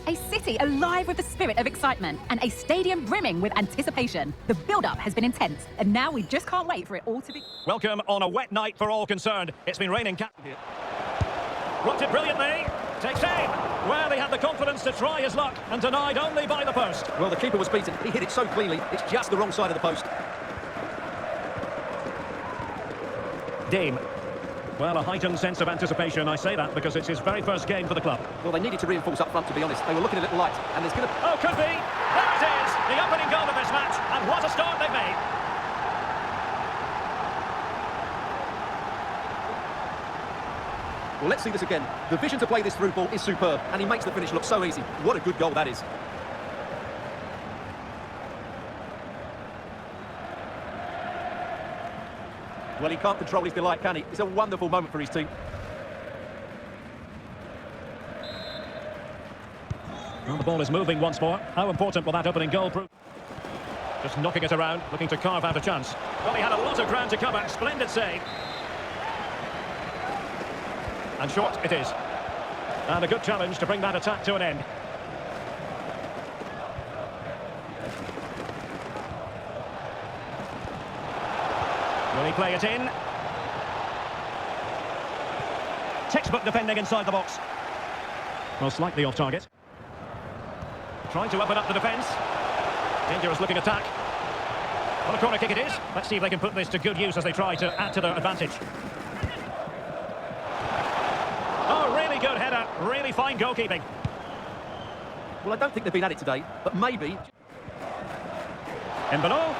A city alive with the spirit of excitement and a stadium brimming with anticipation. The build-up has been intense, and now we just can't wait for it all to be... Welcome on a wet night for all concerned. It's been raining here. Blocked it brilliantly. Takes aim. Well, he had the confidence to try his luck and denied only by the post. Well, the keeper was beaten. He hit it so cleanly, it's just the wrong side of the post. Dame. Well, a heightened sense of anticipation. I say that because it's his very first game for the club. Well, they needed to reinforce up front, to be honest. They were looking a little light, and there's going to... Oh, could be. There it is. The opening goal of this match. And what a start they've made. Well, let's see this again. The vision to play this through ball is superb, and he makes the finish look so easy. What a good goal that is. Well, he can't control his delight, can he? It's a wonderful moment for his team. Well, the ball is moving once more. How important will that opening goal prove? Just knocking it around, looking to carve out a chance. Well, he had a lot of ground to cover. Splendid save. And short it is. And a good challenge to bring that attack to an end. Will he play it in? Textbook defending inside the box. Well, slightly off target. Trying to open up the defence. Dangerous looking attack. What a corner kick it is. Let's see if they can put this to good use as they try to add to their advantage. Oh, really good header. Really fine goalkeeping. Well, I don't think they've been at it today, but maybe... In below.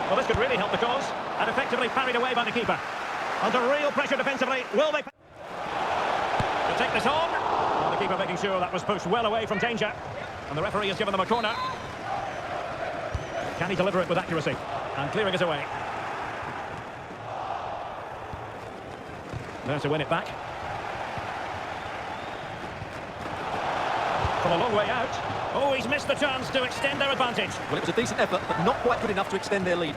Well, this could really help the cause. And effectively parried away by the keeper. Under real pressure defensively. Will they... to take this on. Well, the keeper making sure that was pushed well away from danger. And the referee has given them a corner. Can he deliver it with accuracy? And clearing it away. There to win it back. From a long way out. Oh, he's missed the chance to extend their advantage. Well, it was a decent effort, but not quite good enough to extend their lead.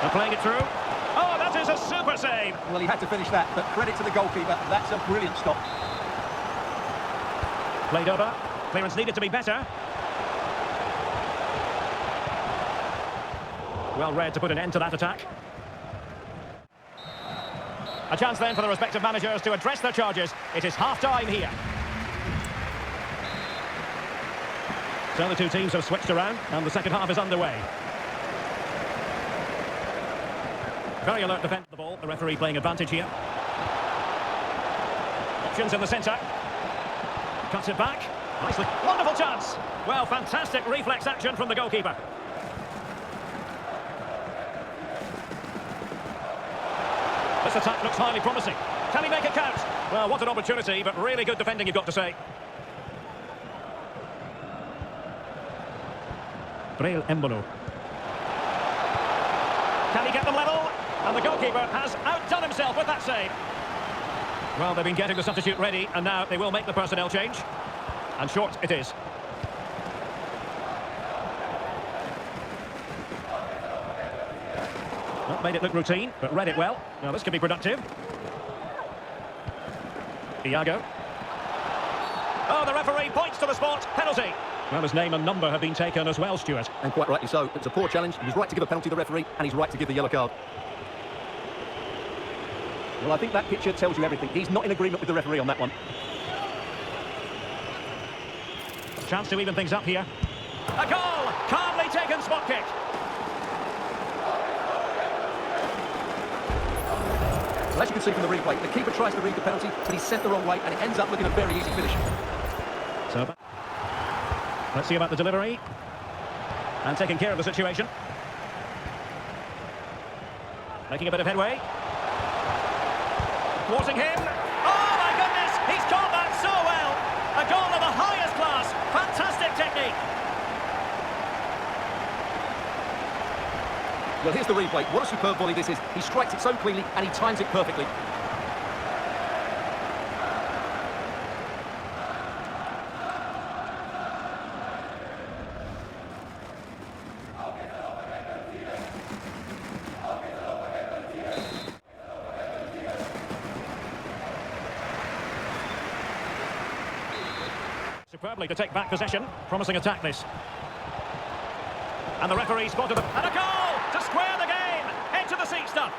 They're playing it through. Oh, that is a super save. Well, he had to finish that, but credit to the goalkeeper. That's a brilliant stop. Played over. Clearance needed to be better. Well read to put an end to that attack. A chance then for the respective managers to address their charges. It is half-time here. So the two teams have switched around and the second half is underway. Very alert defence of the ball. The referee playing advantage here. Options in the centre. Cuts it back. Nicely. Wonderful chance. Well, fantastic reflex action from the goalkeeper. This attack looks highly promising. Can he make it count? Well, what an opportunity, but really good defending, you've got to say. Braille Embolo. Can he get them level? And the goalkeeper has outdone himself with that save. Well, they've been getting the substitute ready, and now they will make the personnel change. And short it is. Not made it look routine, but read it well. Now this could be productive. Iago. Oh, the referee points to the spot. Penalty. Well, his name and number have been taken as well, Stuart. And quite rightly so. It's a poor challenge. He was right to give a penalty to the referee, and he's right to give the yellow card. Well, I think that picture tells you everything. He's not in agreement with the referee on that one. Chance to even things up here. A goal! Calmly taken spot kick. Well, as you can see from the replay, the keeper tries to read the penalty, but he's sent the wrong way, and it ends up looking a very easy finish. So, let's see about the delivery. And taking care of the situation. Making a bit of headway. Thwarting him. Oh, my goodness! He's caught that so well! A goal of the highest class. Fantastic technique. Well, here's the replay. What a superb volley this is. He strikes it so cleanly, and he times it perfectly. Superbly to take back possession. Promising attack this. And the referee spotted them. And a goal to square the game. Head to the seat stuff.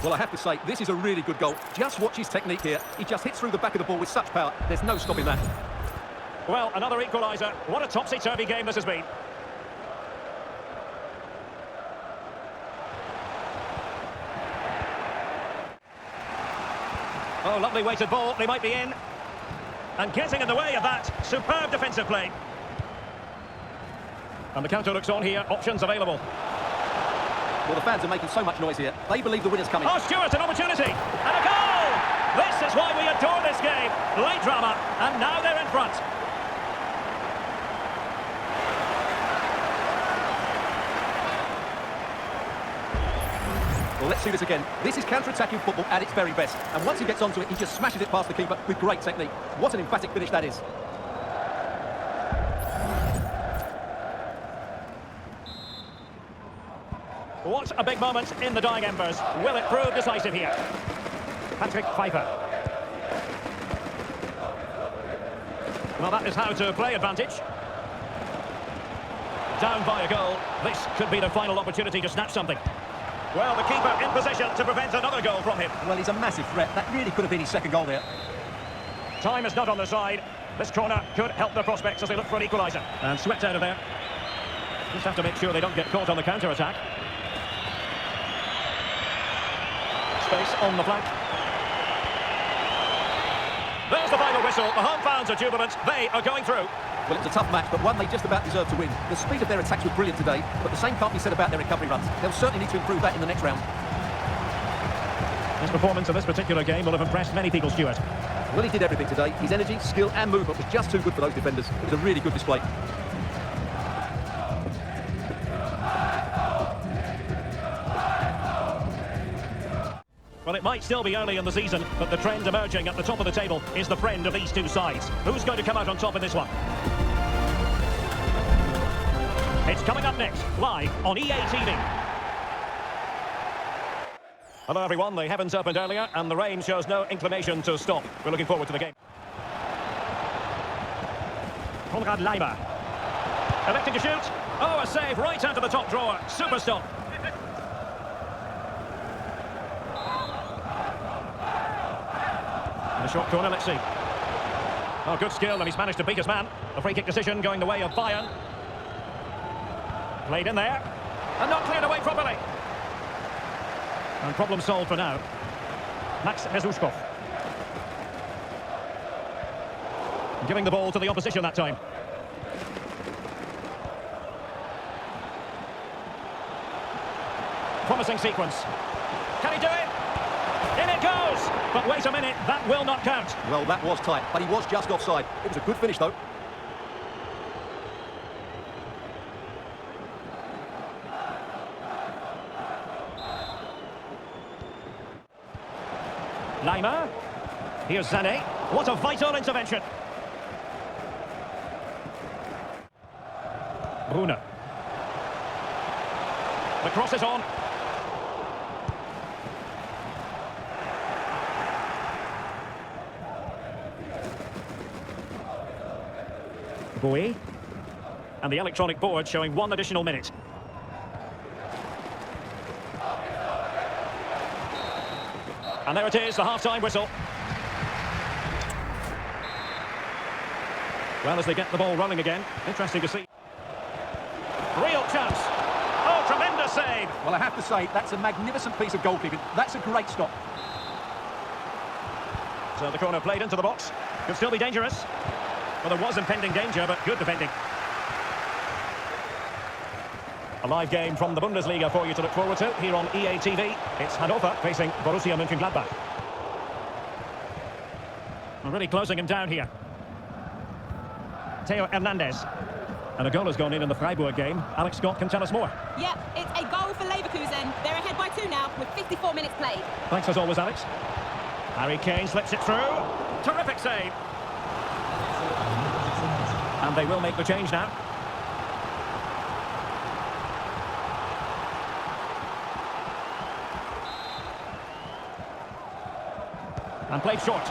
Well, I have to say, this is a really good goal. Just watch his technique here. He just hits through the back of the ball with such power. There's no stopping that. Well, another equaliser. What a topsy-turvy game this has been. Oh, lovely weighted ball. They might be in. And getting in the way of that. Superb defensive play. And the counter looks on here. Options available. Well, the fans are making so much noise here. They believe the winner's coming. Oh, Stewart, an opportunity. And a goal! This is why we adore this game. Late drama. And now they're in front. Well, let's see this again. This is counter-attacking football at its very best. And once he gets onto it, he just smashes it past the keeper with great technique. What an emphatic finish that is. What a big moment in the dying embers. Will it prove decisive here? Patrick Pfeiffer. Well, that is how to play advantage. Down by a goal. This could be the final opportunity to snatch something. Well, the keeper in possession to prevent another goal from him. Well, he's a massive threat. That really could have been his second goal there. Time is not on their side. This corner could help their prospects as they look for an equaliser. And swept out of there. Just have to make sure they don't get caught on the counter-attack. Space on the flank. There's the final whistle. The home fans are jubilant. They are going through. Well, it's a tough match, but one they just about deserve to win. The speed of their attacks was brilliant today, but the same can't be said about their recovery runs. They'll certainly need to improve that in the next round. His performance in this particular game will have impressed many people, Stuart. Well, he did everything today. His energy, skill and movement was just too good for those defenders. It was a really good display. Well, it might still be early in the season, but the trend emerging at the top of the table is the friend of these two sides. Who's going to come out on top in this one? It's coming up next, live on EA TV. Hello everyone, the heavens opened earlier and the rain shows no inclination to stop. We're looking forward to the game. Konrad Leimer. Electing to shoot. Oh, a save right out of the top drawer. Super stop. The short corner, let's see. Oh, good skill, and he's managed to beat his man. A free kick decision going the way of Bayern. Played in there. And not cleared away properly. And problem solved for now. Max Bezuschkow. Giving the ball to the opposition that time. Promising sequence. Can he do it? In it goes! But wait a minute, that will not count. Well, that was tight, but he was just offside. It was a good finish, though. Leimer. Here's Sané. What a vital intervention. Bruna. The cross is on. Bowie. And the electronic board showing 1 additional minute. And there it is, the half-time whistle. Well, as they get the ball rolling again, interesting to see. Real chance. Oh, tremendous save. Well, I have to say, that's a magnificent piece of goalkeeping. That's a great stop. So the corner played into the box. Could still be dangerous. Well, there was impending danger, but good defending. A live game from the Bundesliga for you to look forward to here on EA TV. It's Hannover facing Borussia Mönchengladbach. We're really closing him down here. Theo Hernandez. And a goal has gone in the Freiburg game. Alex Scott can tell us more. Yep, it's a goal for Leverkusen. They're ahead by 2 now with 54 minutes played. Thanks as always, Alex. Harry Kane slips it through. Terrific save. And they will make the change now. And played short.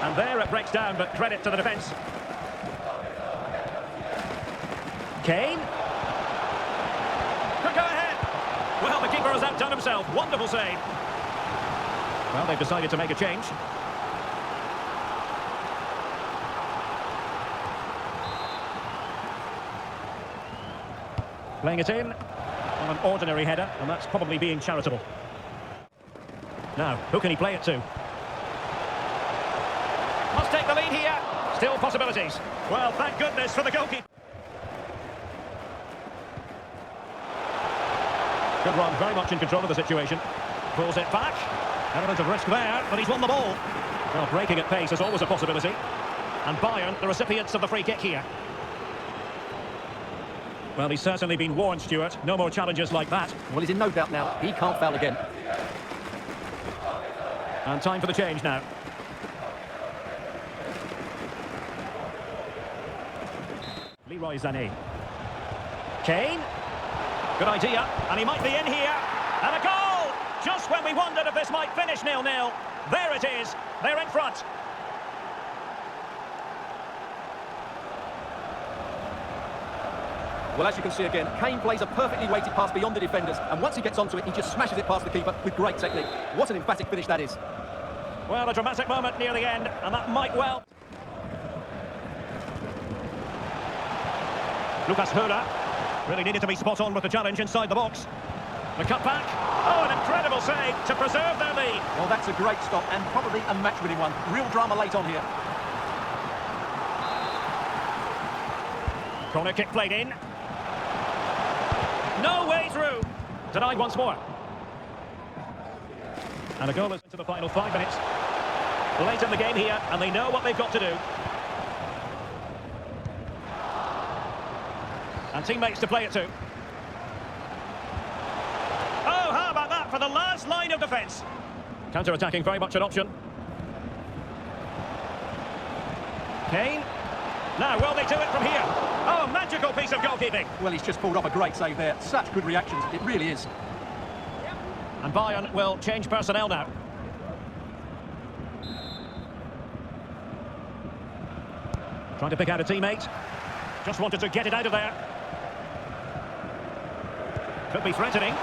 And there it breaks down, but credit to the defence. Kane. Could go ahead. Well, the keeper has outdone himself. Wonderful save. Well, they've decided to make a change. Playing it in on an ordinary header, and that's probably being charitable. Now, who can he play it to? Must take the lead here. Still possibilities. Well, thank goodness for the goalkeeper. Good run, very much in control of the situation. Pulls it back. Element of risk there, but he's won the ball. Well, breaking at pace is always a possibility. And Bayern, the recipients of the free kick here. Well, he's certainly been warned, Stuart. No more challenges like that. Well, he's in no doubt now. He can't foul again. And time for the change now. Leroy Sané. Kane. Good idea. And he might be in here. And a goal! Just when we wondered if this might finish 0-0. There it is. They're in front. Well, as you can see again, Kane plays a perfectly weighted pass beyond the defenders, and once he gets onto it, he just smashes it past the keeper with great technique. What an emphatic finish that is. Well, a dramatic moment near the end, and that might well... Lucas Höra really needed to be spot on with the challenge inside the box. The cutback. Oh, an incredible save to preserve their lead. Well, that's a great stop, and probably a match-winning one. Real drama late on here. Corner kick played in. No way through. Denied once more. And a goal is into the final 5 minutes. Late in the game here, and they know what they've got to do. And teammates to play it to. Oh, how about that for the last line of defence? Counter-attacking, very much an option. Kane. Now, will they do it from here? Oh, magical piece of goalkeeping. Well, he's just pulled off a great save there. Such good reactions. It really is. And Bayern will change personnel now. Trying to pick out a teammate. Just wanted to get it out of there. Could be threatening.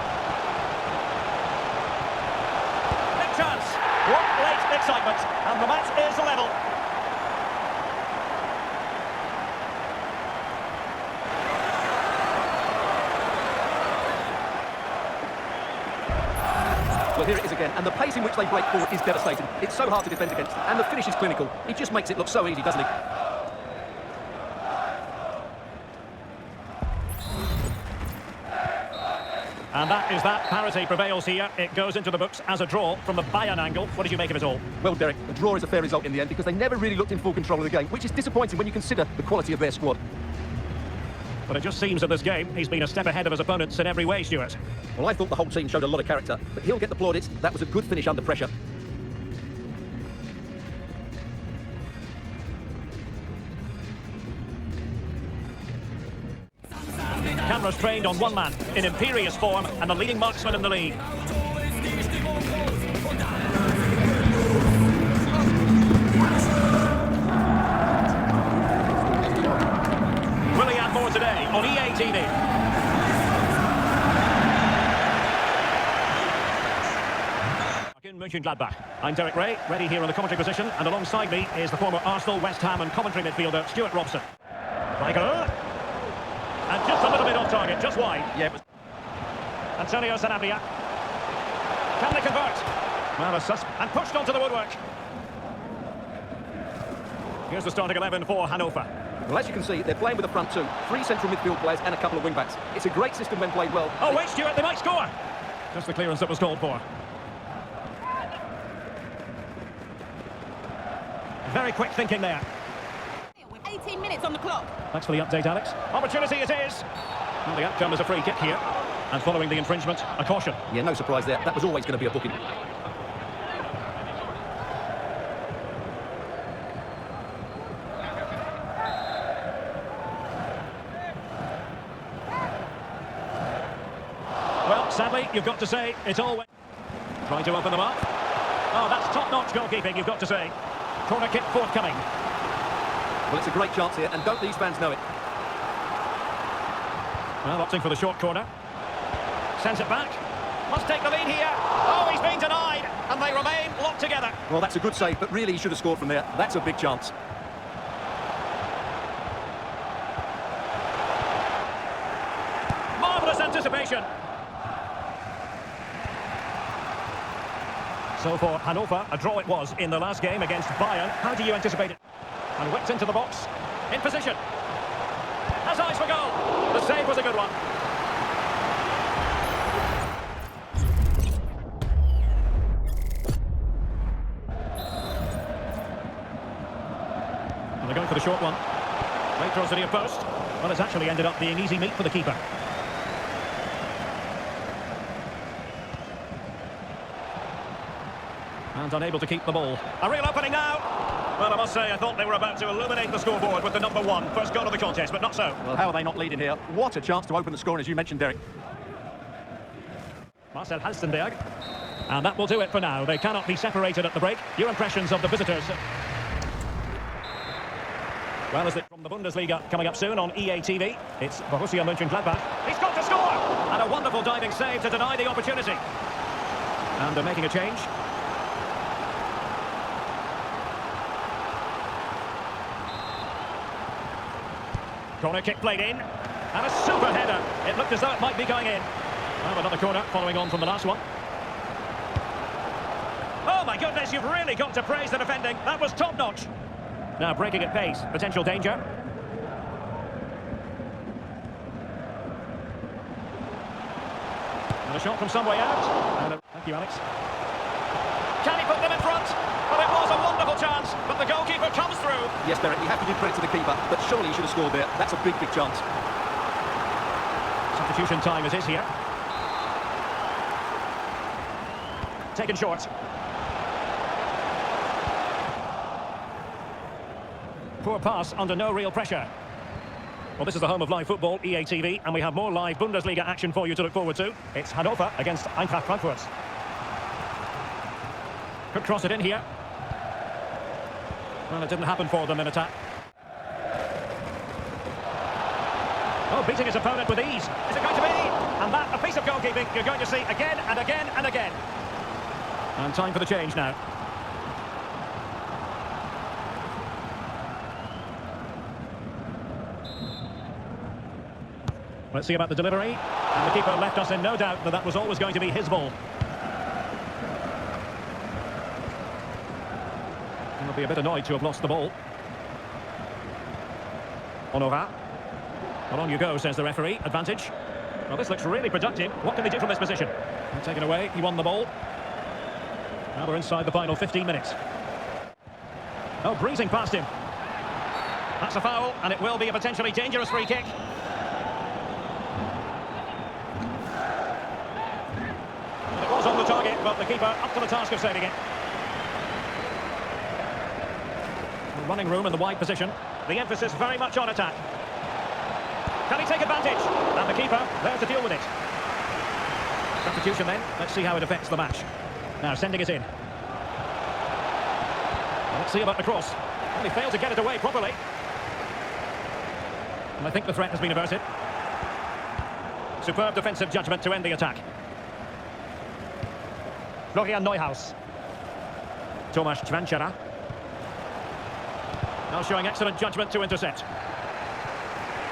Big chance. What late excitement. And the match is level. Well, here it is again, and the pace in which they break forward is devastating. It's so hard to defend against, and the finish is clinical. It just makes it look so easy, doesn't it? And that is that. Parity prevails here. It goes into the books as a draw from the Bayern angle. What did you make of it all? Well, Derek, a draw is a fair result in the end because they never really looked in full control of the game, which is disappointing when you consider the quality of their squad. But it just seems in this game he's been a step ahead of his opponents in every way, Stuart. Well, I thought the whole team showed a lot of character, but he'll get the plaudits. That was a good finish under pressure. Cameras trained on one man in imperious form and the leading marksman in the league. Will he add more today on EA TV? In Mönchengladbach. I'm Derek Ray, ready here in the commentary position, and alongside me is the former Arsenal, West Ham and Coventry midfielder Stuart Robson. Michael. And just a little bit off target, just wide. Yeah, it was... Antonio Sanabria. Can they convert? Well, and pushed onto the woodwork. Here's the starting 11 for Hannover. Well, as you can see, they're playing with a front two, 3 central midfield players and a couple of wing-backs. It's a great system when played well. Oh, wait, Stuart, they might score! Just the clearance that was called for. Very quick thinking there. With 18 minutes on the clock. Thanks for the update, Alex. Opportunity it is. Well, the outcome is a free kick here. And following the infringement, a caution. Yeah, no surprise there. That was always going to be a booking. Well, sadly, you've got to say, it's all... Trying to open them up. Oh, that's top-notch goalkeeping, you've got to say. Corner kick forthcoming. Well, it's a great chance here, and don't these fans know it? Well, opting for the short corner. Sends it back. Must take the lead here. Oh, he's been denied, and they remain locked together. Well, that's a good save, but really he should have scored from there. That's a big chance. Marvellous anticipation. So for Hannover, a draw it was in the last game against Bayern. How do you anticipate it? And whipped into the box. In position. Has eyes for goal. The save was a good one. And they're going for the short one. Right towards the near post. Well, it's actually ended up being easy meat for the keeper. And unable to keep the ball. A real opening now. Well, I must say, I thought they were about to illuminate the scoreboard with the number one. First goal of the contest, but not so. Well, how are they not leading here? What a chance to open the scoring, as you mentioned, Derek. Marcel Halstenberg. And that will do it for now. They cannot be separated at the break. Your impressions of the visitors? Well, is it from the Bundesliga coming up soon on EA TV? It's Borussia Mönchengladbach. He's got to score! And a wonderful diving save to deny the opportunity. And they're making a change. Corner kick played in, and a super header. It looked as though it might be going in. Well, another corner following on from the last one. Oh my goodness, you've really got to praise the defending. That was top-notch. Now breaking at pace, potential danger. And a shot from some way out. Thank you, Alex. Can he put them in front? Well, it was a wonderful chance, but the goalkeeper comes through. Yes, Derek, you have to give credit to the keeper, but surely he should have scored there. That's a big, big chance. Substitution time it is here. Taken short. Poor pass under no real pressure. Well, this is the home of live football, EA TV, and we have more live Bundesliga action for you to look forward to. It's Hannover against Eintracht Frankfurt. Could cross it in here. Well, it didn't happen for them in attack. Oh, beating his opponent with ease. Is it going to be? And that, a piece of goalkeeping you're going to see again and again and again. And time for the change now. Let's see about the delivery. And the keeper left us in no doubt that that was always going to be his ball. He'll be a bit annoyed to have lost the ball. Honora. Along you go, says the referee. Advantage. Well, this looks really productive. What can they do from this position? And taken away, he won the ball. Now we're inside the final 15 minutes. Oh, breezing past him. That's a foul, and it will be a potentially dangerous free kick. It was on the target, but the keeper up to the task of saving it. Running room in the wide position. The emphasis very much on attack. Can he take advantage? And the keeper there to deal with it. Substitution then. Let's see how it affects the match. Now sending it in. Let's see about the cross. Well, he failed to get it away properly. And I think the threat has been averted. Superb defensive judgment to end the attack. Florian Neuhaus. Tomasz Cvanchara. Now showing excellent judgment to intercept.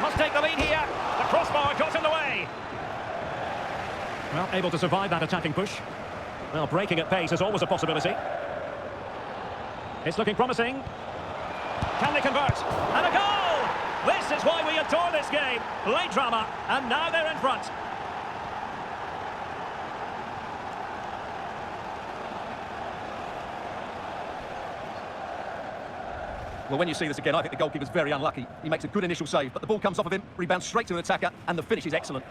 Must take the lead here. The crossbar got in the way. Well, able to survive that attacking push. Well, breaking at pace is always a possibility. It's looking promising. Can they convert? And a goal! This is why we adore this game. Late drama, and now they're in front. Well, when you see this again, I think the goalkeeper's very unlucky. He makes a good initial save, but the ball comes off of him, rebounds straight to an attacker, and the finish is excellent.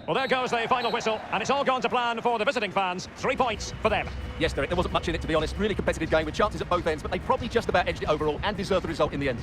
Well, there goes the final whistle, and it's all gone to plan for the visiting fans. 3 points for them. Yes, Derek, there wasn't much in it, to be honest. Really competitive game with chances at both ends, but they probably just about edged it overall and deserved the result in the end.